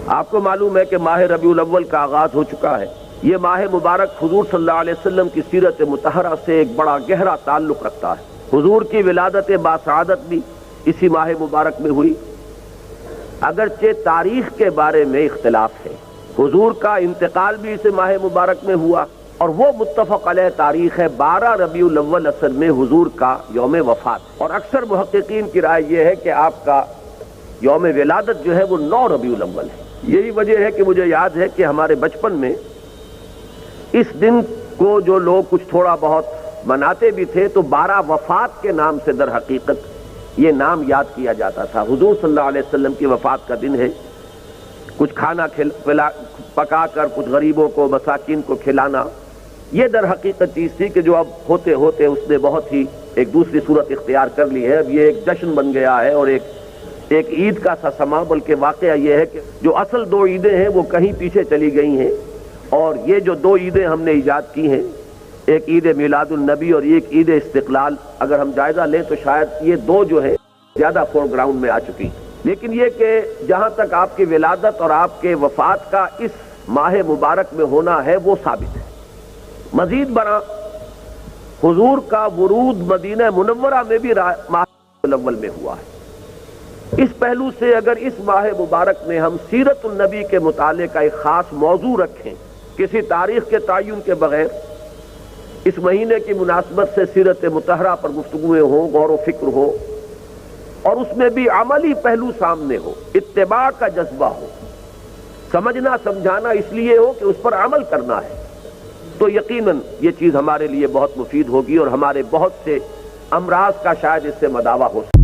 آپ کو معلوم ہے کہ ماہ ربیع الاول کا آغاز ہو چکا ہے۔ یہ ماہ مبارک حضور صلی اللہ علیہ وسلم کی سیرت مطہرہ سے ایک بڑا گہرا تعلق رکھتا ہے۔ حضور کی ولادت باسعادت بھی اسی ماہ مبارک میں ہوئی، اگرچہ تاریخ کے بارے میں اختلاف ہے۔ حضور کا انتقال بھی اس ماہ مبارک میں ہوا، اور وہ متفق علیہ تاریخ ہے 12 ربیع الاول اصل میں حضور کا یوم وفات، اور اکثر محققین کی رائے یہ ہے کہ آپ کا یوم ولادت جو ہے وہ 9 ربیع الاول ہے۔ یہی وجہ ہے کہ مجھے یاد ہے کہ ہمارے بچپن میں اس دن کو جو لوگ کچھ تھوڑا بہت مناتے بھی تھے تو 12 وفات کے نام سے در حقیقت یہ نام یاد کیا جاتا تھا۔ حضور صلی اللہ علیہ وسلم کی وفات کا دن ہے، کچھ کھانا پکا کر کچھ غریبوں کو مساکین کو کھلانا، یہ در حقیقت چیز تھی کہ جو اب ہوتے ہوتے اس نے بہت ہی ایک دوسری صورت اختیار کر لی ہے۔ اب یہ ایک جشن بن گیا ہے اور ایک عید کا سا سما، بلکہ واقعہ یہ ہے کہ جو اصل 2 عیدیں ہیں وہ کہیں پیچھے چلی گئی ہیں، اور یہ جو 2 عیدیں ہم نے ایجاد کی ہیں، ایک عید میلاد النبی اور ایک عید استقلال، اگر ہم جائزہ لیں تو شاید یہ 2 جو ہے زیادہ فور گراؤنڈ میں آ چکی۔ لیکن یہ کہ جہاں تک آپ کی ولادت اور آپ کے وفات کا اس ماہ مبارک میں ہونا ہے وہ ثابت ہے۔ مزید برآں حضور کا ورود مدینہ منورہ میں بھی ماہ الاول میں ہوا ہے۔ اس پہلو سے اگر اس ماہ مبارک میں ہم سیرت النبی کے مطالعے کا ایک خاص موضوع رکھیں، کسی تاریخ کے تعین کے بغیر اس مہینے کی مناسبت سے سیرت مطہرہ پر گفتگویں ہوں، غور و فکر ہو، اور اس میں بھی عملی پہلو سامنے ہو، اتباع کا جذبہ ہو، سمجھنا سمجھانا اس لیے ہو کہ اس پر عمل کرنا ہے، تو یقیناً یہ چیز ہمارے لیے بہت مفید ہوگی اور ہمارے بہت سے امراض کا شاید اس سے مداوع ہو سکے۔